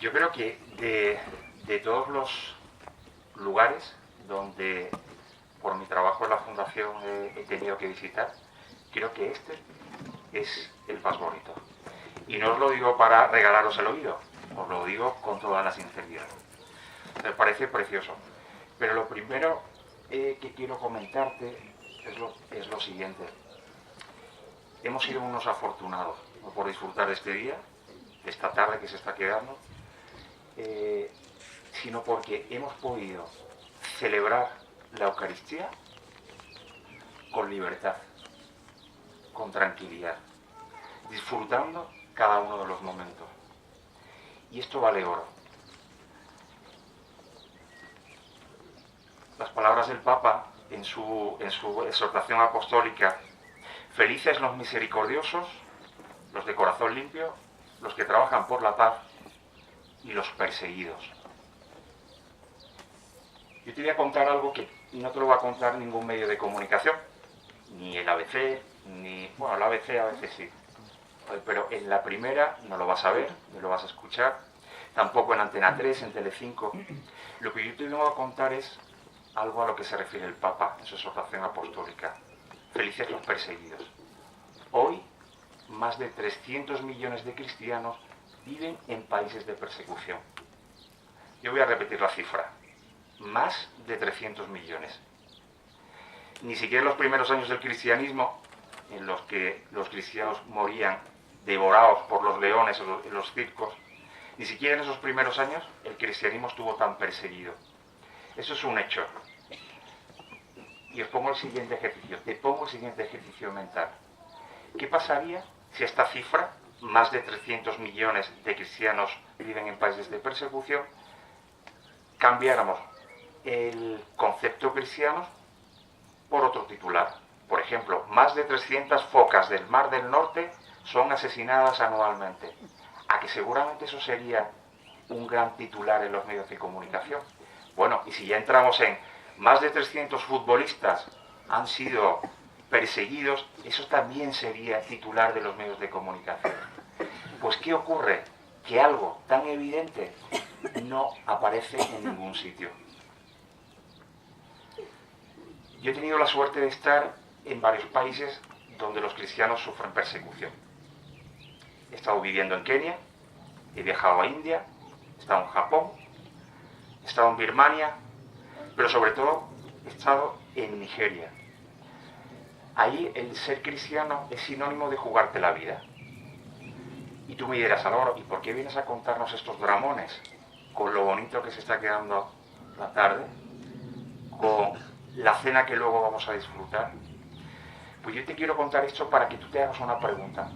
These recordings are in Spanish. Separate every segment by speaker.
Speaker 1: Yo creo que de todos los lugares donde por mi trabajo en la fundación he tenido que visitar, creo que este es el más bonito. Y no os lo digo para regalaros el oído, os lo digo con toda la sinceridad. Me parece precioso. Pero lo primero que quiero comentarte es lo siguiente. Hemos sido unos afortunados, no por disfrutar de este día, de esta tarde que se está quedando, sino porque hemos podido celebrar la Eucaristía con libertad, con tranquilidad, disfrutando cada uno de los momentos. Y esto vale oro. Las palabras del Papa en su exhortación apostólica: felices los misericordiosos, los de corazón limpio, los que trabajan por la paz y los perseguidos. Yo te voy a contar algo que no te lo va a contar ningún medio de comunicación, ni el ABC, bueno, el ABC a veces sí, pero en la primera no lo vas a ver, no lo vas a escuchar, tampoco en Antena 3, en Telecinco. Lo que yo te vengo a contar es algo a lo que se refiere el Papa en su exhortación apostólica: felices los perseguidos. Hoy, más de 300 millones de cristianos viven en países de persecución. Yo voy a repetir la cifra: más de 300 millones. Ni siquiera en los primeros años del cristianismo, en los que los cristianos morían devorados por los leones en los circos, ni siquiera en esos primeros años el cristianismo estuvo tan perseguido. Eso es un hecho. Y os pongo el siguiente ejercicio, te pongo el siguiente ejercicio mental. ¿Qué pasaría si esta cifra, más de 300 millones de cristianos viven en países de persecución, cambiáramos el concepto cristiano por otro titular? Por ejemplo, más de 300 focas del Mar del Norte son asesinadas anualmente. ¿A que seguramente eso sería un gran titular en los medios de comunicación? Bueno, y si ya entramos en más de 300 futbolistas han sido perseguidos, eso también sería titular de los medios de comunicación. Pues ¿qué ocurre? Que algo tan evidente no aparece en ningún sitio. Yo he tenido la suerte de estar en varios países donde los cristianos sufren persecución. He estado viviendo en Kenia, he viajado a India, he estado en Japón, he estado en Birmania, pero sobre todo he estado en Nigeria. Ahí el ser cristiano es sinónimo de jugarte la vida. Y tú me dirás: Álvaro, ¿y por qué vienes a contarnos estos dramones? Con lo bonito que se está quedando la tarde, con la cena que luego vamos a disfrutar. Pues yo te quiero contar esto para que tú te hagas una pregunta.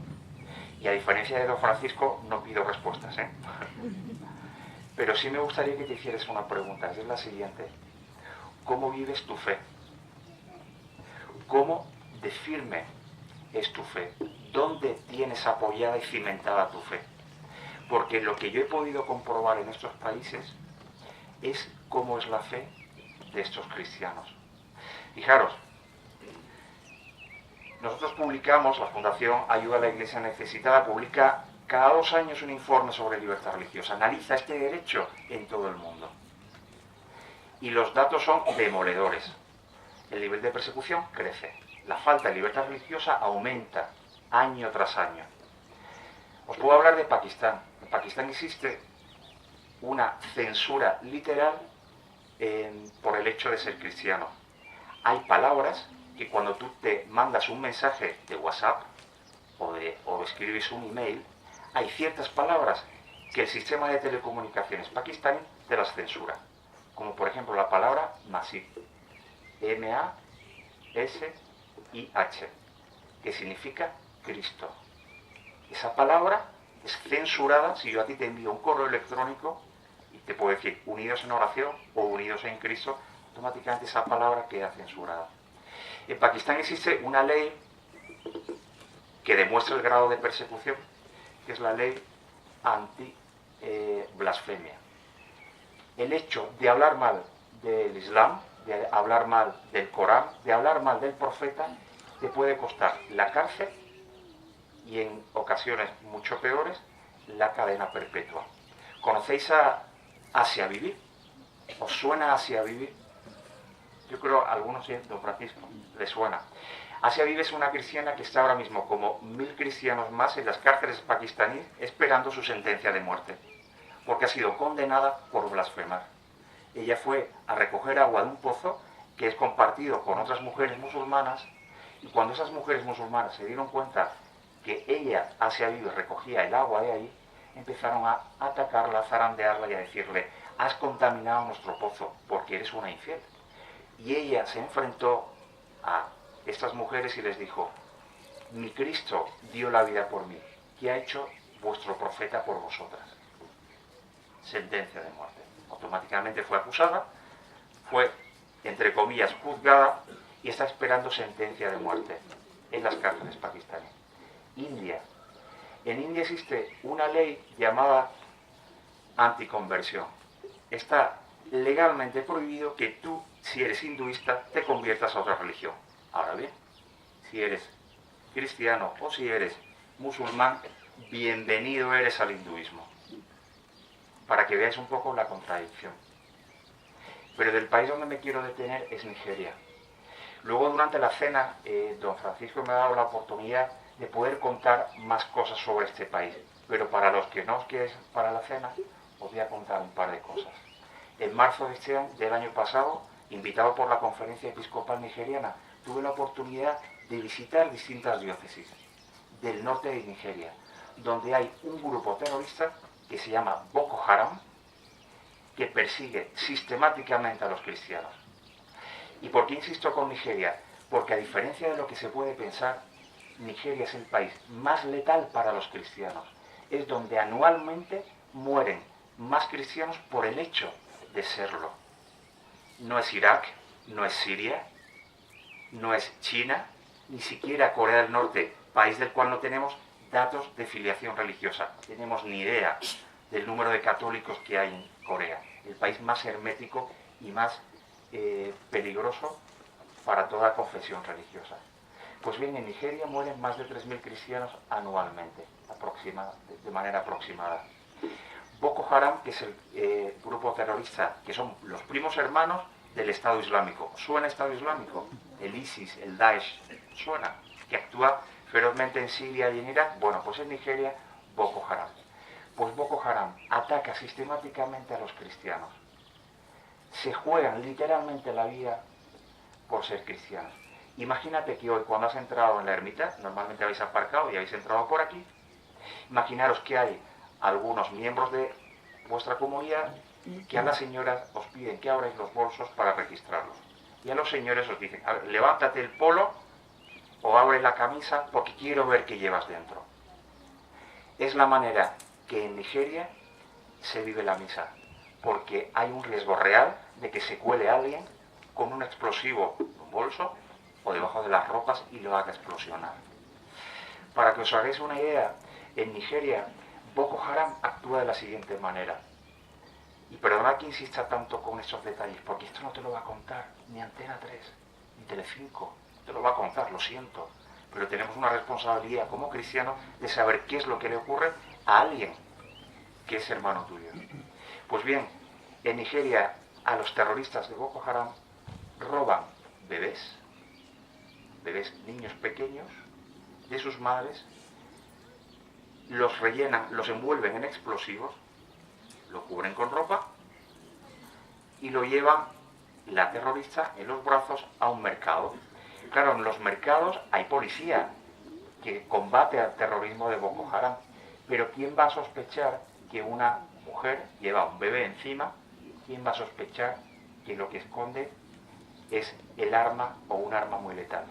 Speaker 1: Y a diferencia de don Francisco, no pido respuestas, ¿eh? Pero sí me gustaría que te hicieras una pregunta. Es la siguiente: ¿cómo vives tu fe? ¿Cómo de firme es tu fe? ¿Dónde tienes apoyada y cimentada tu fe? Porque lo que yo he podido comprobar en estos países es cómo es la fe de estos cristianos. Fijaros, nosotros publicamos, la Fundación Ayuda a la Iglesia Necesitada publica cada 2 años un informe sobre libertad religiosa, analiza este derecho en todo el mundo. Y los datos son demoledores. El nivel de persecución crece, la falta de libertad religiosa aumenta año tras año. Os puedo hablar de Pakistán. En Pakistán existe una censura literal por el hecho de ser cristiano. Hay palabras que cuando tú te mandas un mensaje de WhatsApp o escribes un email, hay ciertas palabras que el sistema de telecomunicaciones pakistaní te las censura. Como por ejemplo la palabra Masih, M-A-S-I-H, que significa Cristo. Esa palabra es censurada si yo a ti te envío un correo electrónico y te puedo decir unidos en oración o unidos en Cristo, automáticamente esa palabra queda censurada. En Pakistán existe una ley que demuestra el grado de persecución, que es la ley anti-blasfemia. El hecho de hablar mal del Islam, de hablar mal del Corán, de hablar mal del profeta, te puede costar la cárcel y en ocasiones mucho peores la cadena perpetua. ¿Conocéis a Asia Bibi? ¿Os suena Asia Bibi? Yo creo a algunos, don Francisco, le suena. Asia Bibi es una cristiana que está ahora mismo como 1000 cristianos más en las cárceles pakistaníes esperando su sentencia de muerte, porque ha sido condenada por blasfemar. Ella fue a recoger agua de un pozo que es compartido con otras mujeres musulmanas, y cuando esas mujeres musulmanas se dieron cuenta que ella, Asia Bibi, recogía el agua de ahí, empezaron a atacarla, a zarandearla y a decirle: has contaminado nuestro pozo porque eres una infiel. Y ella se enfrentó a estas mujeres y les dijo: mi Cristo dio la vida por mí, ¿qué ha hecho vuestro profeta por vosotras? Sentencia de muerte. Automáticamente fue acusada, fue, entre comillas, juzgada y está esperando sentencia de muerte en las cárceles pakistaníes. India. En India existe una ley llamada anticonversión. Está legalmente prohibido que tú, si eres hinduista, te conviertas a otra religión. Ahora bien, si eres cristiano o si eres musulmán, bienvenido eres al hinduismo. Para que veáis un poco la contradicción. Pero del país donde me quiero detener es Nigeria. Luego, durante la cena, don Francisco me ha dado la oportunidad de poder contar más cosas sobre este país. Pero para los que no os queréis para la cena, os voy a contar un par de cosas. En marzo del año pasado, invitado por la Conferencia Episcopal Nigeriana, tuve la oportunidad de visitar distintas diócesis del norte de Nigeria, donde hay un grupo terrorista que se llama Boko Haram, que persigue sistemáticamente a los cristianos. ¿Y por qué insisto con Nigeria? Porque a diferencia de lo que se puede pensar, Nigeria es el país más letal para los cristianos. Es donde anualmente mueren más cristianos por el hecho de serlo. No es Irak, no es Siria, no es China, ni siquiera Corea del Norte, país del cual no tenemos datos de filiación religiosa. No tenemos ni idea del número de católicos que hay en Corea, el país más hermético y más peligroso para toda confesión religiosa. Pues bien, en Nigeria mueren más de 3000 cristianos anualmente, de manera aproximada. Boko Haram, que es el grupo terrorista, que son los primos hermanos del Estado Islámico. ¿Suena Estado Islámico? El ISIS, el Daesh, suena, que actúa ferozmente en Siria y en Irak. Bueno, pues en Nigeria, Boko Haram. Pues Boko Haram ataca sistemáticamente a los cristianos. Se juegan literalmente la vida por ser cristianos. Imagínate que hoy, cuando has entrado en la ermita, normalmente habéis aparcado y habéis entrado por aquí, imaginaros que hay algunos miembros de vuestra comunidad que a las señoras os piden que abráis los bolsos para registrarlos. Y a los señores os dicen: a ver, levántate el polo o abre la camisa porque quiero ver qué llevas dentro. Es la manera que en Nigeria se vive la misa, porque hay un riesgo real de que se cuele a alguien con un explosivo en un bolso o debajo de las ropas y lo haga explosionar. Para que os hagáis una idea, en Nigeria Boko Haram actúa de la siguiente manera. Y perdona que insista tanto con estos detalles, porque esto no te lo va a contar ni Antena 3, ni Telecinco, no te lo va a contar, lo siento. Pero tenemos una responsabilidad como cristianos de saber qué es lo que le ocurre a alguien que es hermano tuyo. Pues bien, en Nigeria a los terroristas de Boko Haram roban bebés, niños pequeños, de sus madres, los rellenan, los envuelven en explosivos, lo cubren con ropa y lo llevan la terrorista en los brazos a un mercado. Claro, en los mercados hay policía que combate al terrorismo de Boko Haram, pero ¿quién va a sospechar que una mujer lleva un bebé encima? ¿Quién va a sospechar que lo que esconde es el arma o un arma muy letal?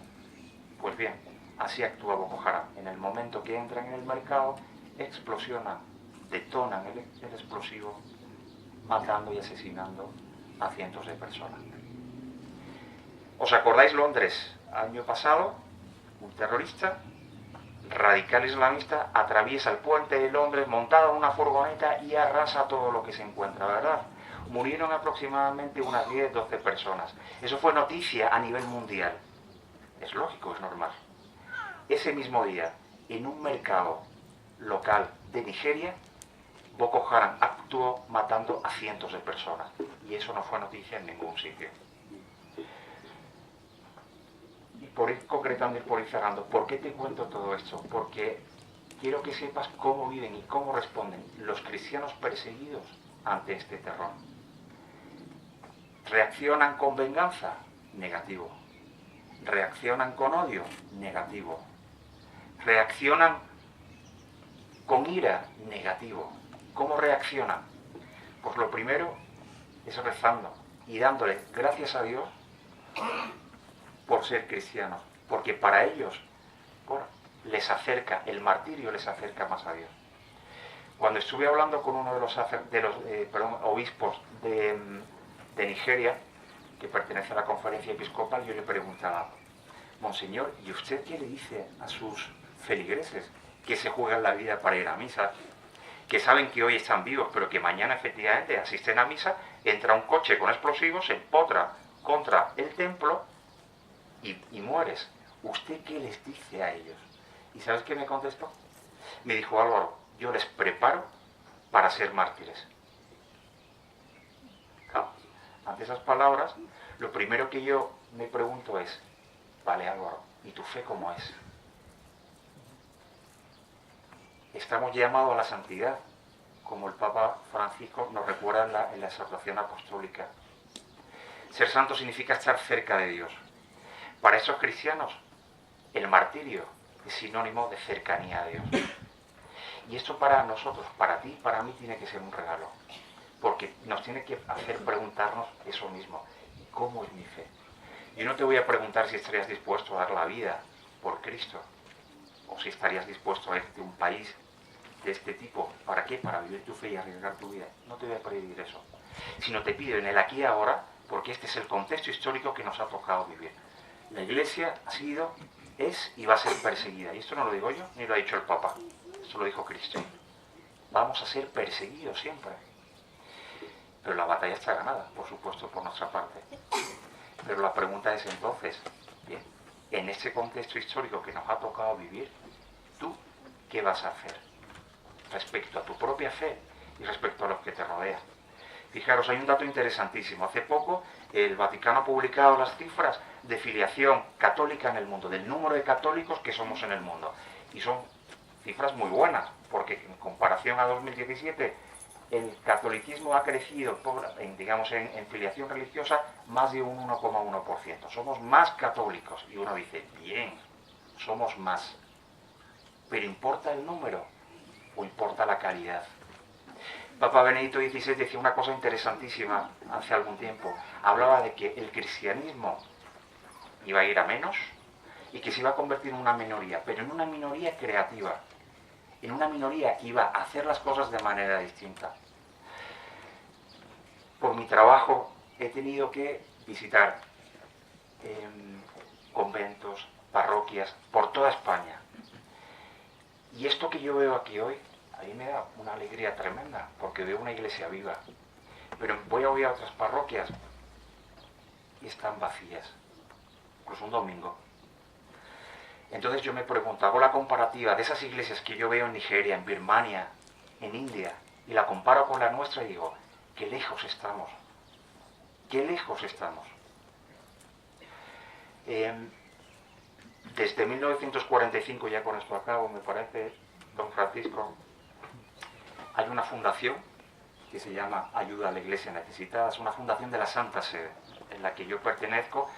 Speaker 1: Pues bien, así actúa Boko Haram. En el momento que entran en el mercado, explosionan, detonan el explosivo, matando y asesinando a cientos de personas. ¿Os acordáis Londres? Año pasado, un terrorista radical islamista atraviesa el puente de Londres montado en una furgoneta y arrasa todo lo que se encuentra, ¿verdad? Murieron aproximadamente unas 10-12 personas. Eso fue noticia a nivel mundial. Es lógico, es normal. Ese mismo día, en un mercado local de Nigeria, Boko Haram actuó matando a cientos de personas y eso no fue noticia en ningún sitio. Y por ir concretando y por ir cerrando, ¿por qué te cuento todo esto? Porque quiero que sepas cómo viven y cómo responden los cristianos perseguidos ante este terror. ¿Reaccionan con venganza? Negativo. ¿Reaccionan con odio? Negativo. ¿Reaccionan con ira? Negativo. ¿Cómo reaccionan? Pues lo primero es rezando y dándole gracias a Dios por ser cristianos, porque para ellos les acerca, el martirio les acerca más a Dios. Cuando estuve hablando con uno de los obispos de Nigeria, que pertenece a la conferencia episcopal, yo le preguntaba: Monseñor, ¿y usted qué le dice a sus feligreses que se juegan la vida para ir a misa? Que saben que hoy están vivos, pero que mañana efectivamente asisten a misa, entra un coche con explosivos, se empotra contra el templo y mueres. ¿Usted qué les dice a ellos? ¿Y sabes qué me contestó? Me dijo: Álvaro, yo les preparo para ser mártires. Claro, ante esas palabras, lo primero que yo me pregunto es: vale, Álvaro, ¿y tu fe cómo es? Estamos llamados a la santidad, como el Papa Francisco nos recuerda en la exhortación apostólica. Ser santo significa estar cerca de Dios. Para esos cristianos, el martirio es sinónimo de cercanía a Dios. Y esto para nosotros, para ti, para mí, tiene que ser un regalo. Porque nos tiene que hacer preguntarnos eso mismo: ¿cómo es mi fe? Yo no te voy a preguntar si estarías dispuesto a dar la vida por Cristo, o si estarías dispuesto a irte a un país de este tipo. ¿Para qué? Para vivir tu fe y arriesgar tu vida. No te voy a pedir eso. Sino te pido en el aquí y ahora, porque este es el contexto histórico que nos ha tocado vivir. La Iglesia ha sido, es y va a ser perseguida. Y esto no lo digo yo, ni lo ha dicho el Papa. Esto lo dijo Cristo. Vamos a ser perseguidos siempre. Pero la batalla está ganada, por supuesto, por nuestra parte. Pero la pregunta es entonces, bien, en este contexto histórico que nos ha tocado vivir, ¿tú qué vas a hacer respecto a tu propia fe y respecto a los que te rodean? Fijaros, hay un dato interesantísimo. Hace poco el Vaticano ha publicado las cifras de filiación católica en el mundo, del número de católicos que somos en el mundo. Y son cifras muy buenas, porque en comparación a 2017, el catolicismo ha crecido, en filiación religiosa, más de un 1,1%. Somos más católicos. Y uno dice: bien, somos más. ¿Pero importa el número o importa la calidad? Papa Benedicto XVI decía una cosa interesantísima hace algún tiempo. Hablaba de que el cristianismo iba a ir a menos y que se iba a convertir en una minoría, pero en una minoría creativa, en una minoría que iba a hacer las cosas de manera distinta. Por mi trabajo he tenido que visitar conventos, parroquias, por toda España. Y esto que yo veo aquí hoy, a mí me da una alegría tremenda, porque veo una iglesia viva. Pero voy a otras parroquias y están vacías, pues un domingo. Entonces yo me pregunto, hago la comparativa de esas iglesias que yo veo en Nigeria, en Birmania, en India, y la comparo con la nuestra y digo: qué lejos estamos, qué lejos estamos. Desde 1945, ya con esto acabo, me parece, don Francisco, hay una fundación que se llama Ayuda a la Iglesia Necesitada. Es una fundación de la Santa Sede, en la que yo pertenezco,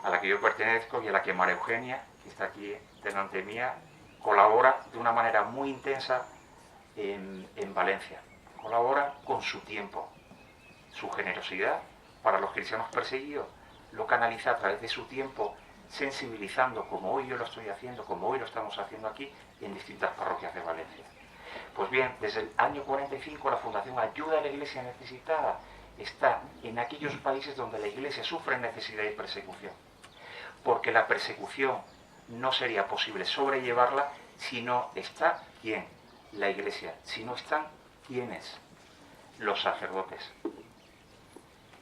Speaker 1: a la que yo pertenezco y a la que María Eugenia, que está aquí delante mía, colabora de una manera muy intensa en Valencia. Colabora con su tiempo, su generosidad para los cristianos perseguidos, lo canaliza a través de su tiempo, sensibilizando, como hoy yo lo estoy haciendo, como hoy lo estamos haciendo aquí, en distintas parroquias de Valencia. Pues bien, desde el año 45 la Fundación Ayuda a la Iglesia Necesitada está en aquellos países donde la Iglesia sufre necesidad y persecución. Porque la persecución no sería posible sobrellevarla si no está, ¿quién? La Iglesia. Si no están, ¿quiénes? Los sacerdotes.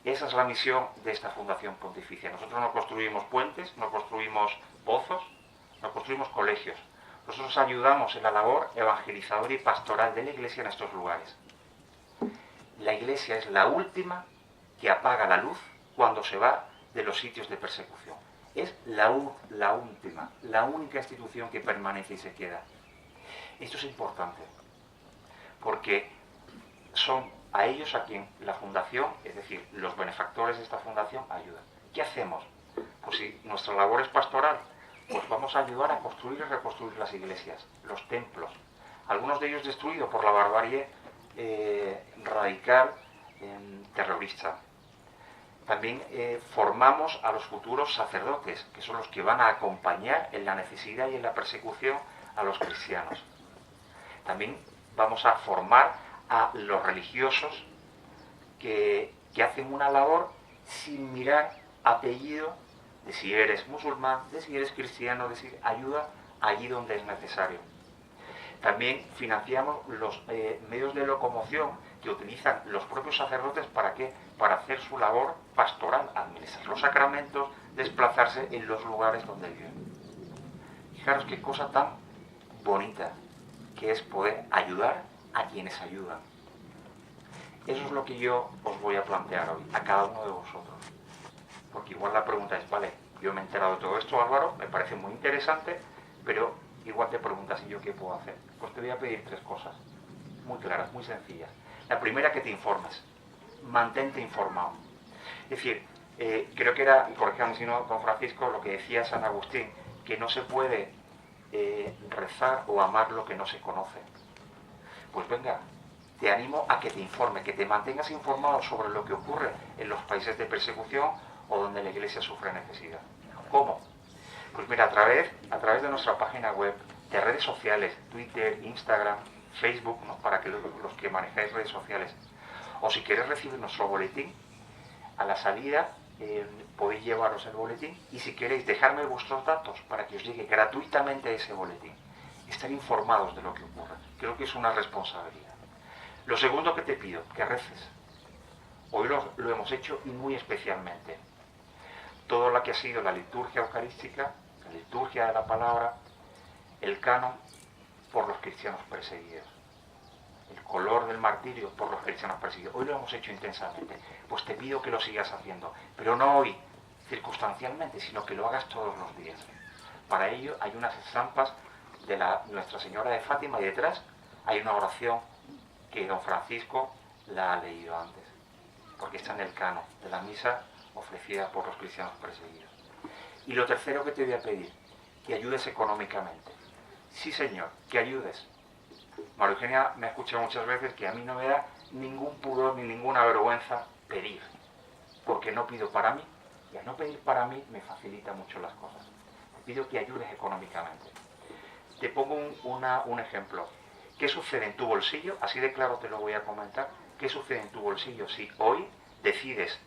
Speaker 1: Esa es la misión de esta Fundación Pontificia. Nosotros no construimos puentes, no construimos pozos, no construimos colegios. Nosotros ayudamos en la labor evangelizadora y pastoral de la Iglesia en estos lugares. La Iglesia es la última que apaga la luz cuando se va de los sitios de persecución. Es la última, la única institución que permanece y se queda. Esto es importante, porque son a ellos a quien la fundación, es decir, los benefactores de esta fundación, ayudan. ¿Qué hacemos? Pues si nuestra labor es pastoral, pues vamos a ayudar a construir y reconstruir las iglesias, los templos, algunos de ellos destruidos por la barbarie radical terrorista. También formamos a los futuros sacerdotes, que son los que van a acompañar en la necesidad y en la persecución a los cristianos. También vamos a formar a los religiosos que hacen una labor sin mirar apellido de si eres musulmán, de si eres cristiano, de si ayuda allí donde es necesario. También financiamos los medios de locomoción que utilizan los propios sacerdotes. ¿Para qué? Para hacer su labor pastoral, administrar los sacramentos, desplazarse en los lugares donde viven. Fijaros qué cosa tan bonita que es poder ayudar a quienes ayudan. Eso es lo que yo os voy a plantear hoy, a cada uno de vosotros. Porque igual la pregunta es, vale, yo me he enterado de todo esto, Álvaro, me parece muy interesante, pero igual te preguntas, ¿y yo qué puedo hacer? Pues te voy a pedir 3 cosas, muy claras, muy sencillas. La primera, que te informes, mantente informado. Es decir, creo que era, corríjame si no, don Francisco, lo que decía San Agustín, que no se puede rezar o amar lo que no se conoce. Pues venga, te animo a que te informes, que te mantengas informado sobre lo que ocurre en los países de persecución o donde la Iglesia sufre necesidad. ¿Cómo? Pues mira, a través de nuestra página web, de redes sociales, Twitter, Instagram, Facebook, ¿no? Para que los que manejáis redes sociales, o si queréis recibir nuestro boletín, a la salida podéis llevaros el boletín, y si queréis dejarme vuestros datos para que os llegue gratuitamente ese boletín, estar informados de lo que ocurre. Creo que es una responsabilidad. Lo segundo que te pido, que reces. Hoy lo hemos hecho, y muy especialmente todo lo que ha sido la liturgia eucarística, la liturgia de la palabra, el canon por los cristianos perseguidos, el color del martirio por los cristianos perseguidos. Hoy lo hemos hecho intensamente, pues te pido que lo sigas haciendo, pero no hoy circunstancialmente, sino que lo hagas todos los días. Para ello hay unas estampas de Nuestra Señora de Fátima, y detrás hay una oración que don Francisco la ha leído antes, porque está en el canon de la misa ofrecida por los cristianos perseguidos. Y lo tercero que te voy a pedir, que ayudes económicamente. Sí, Señor, que ayudes. María Eugenia me ha escuchado muchas veces que a mí no me da ningún pudor ni ninguna vergüenza pedir, porque no pido para mí, y al no pedir para mí me facilita mucho las cosas. Te pido que ayudes económicamente. Te pongo un ejemplo. ¿Qué sucede en tu bolsillo? Así de claro te lo voy a comentar. ¿Qué sucede en tu bolsillo si hoy decides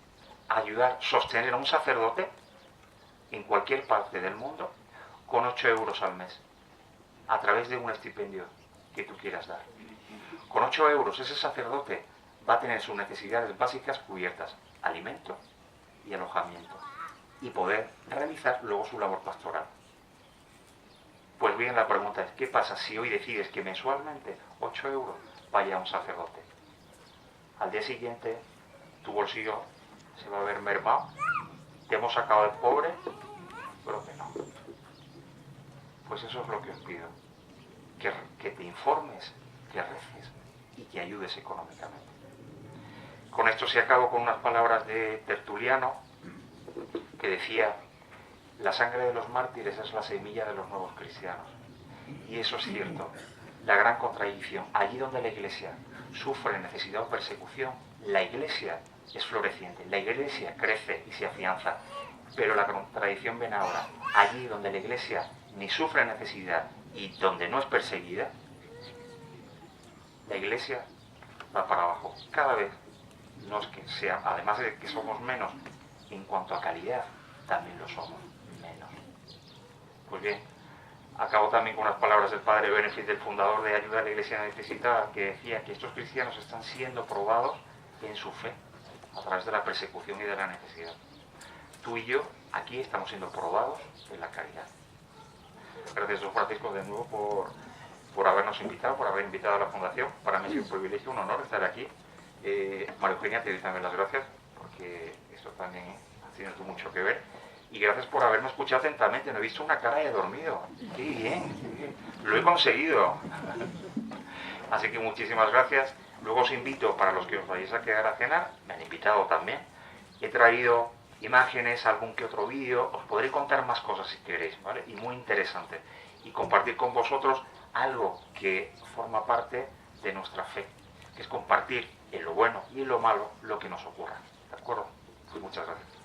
Speaker 1: ayudar, sostener a un sacerdote en cualquier parte del mundo con 8 euros al mes, a través de un estipendio que tú quieras dar? Con 8 euros ese sacerdote va a tener sus necesidades básicas cubiertas, alimento y alojamiento, y poder realizar luego su labor pastoral. Pues bien, la pregunta es, ¿qué pasa si hoy decides que mensualmente 8 euros vaya a un sacerdote? Al día siguiente tu bolsillo se va a ver mermado. ¿Te hemos sacado de pobre? Pero que no. Pues eso es lo que os pido. Que te informes, que reces y que ayudes económicamente. Con esto se acabo con unas palabras de Tertuliano, que decía: la sangre de los mártires es la semilla de los nuevos cristianos. Y eso es cierto. La gran contradicción, allí donde la Iglesia sufre necesidad o persecución, la Iglesia es floreciente, la Iglesia crece y se afianza. Pero la contradicción viene ahora. Allí donde la Iglesia ni sufre necesidad y donde no es perseguida, la Iglesia va para abajo. Cada vez, no es que sea, además de que somos menos en cuanto a calidad, también lo somos menos. Pues bien, acabo también con unas palabras del padre Benefit, del fundador de Ayuda a la Iglesia Necesitada, que decía que estos cristianos están siendo probados en su fe a través de la persecución y de la necesidad. Tú y yo aquí estamos siendo probados en la caridad. Gracias, don Francisco, de nuevo por habernos invitado, por haber invitado a la Fundación. Para mí es un privilegio, un honor estar aquí, María Eugenia, te doy también las gracias, porque esto también ha tenido mucho que ver. Y gracias por haberme escuchado atentamente. No he visto una cara de dormido. Qué bien, qué bien. Lo he conseguido. Así que muchísimas gracias. Luego os invito, para los que os vayáis a quedar a cenar, me han invitado también. He traído imágenes, algún que otro vídeo. Os podré contar más cosas si queréis, ¿vale? Y muy interesante. Y compartir con vosotros algo que forma parte de nuestra fe, que es compartir en lo bueno y en lo malo lo que nos ocurra. ¿De acuerdo? Pues muchas gracias.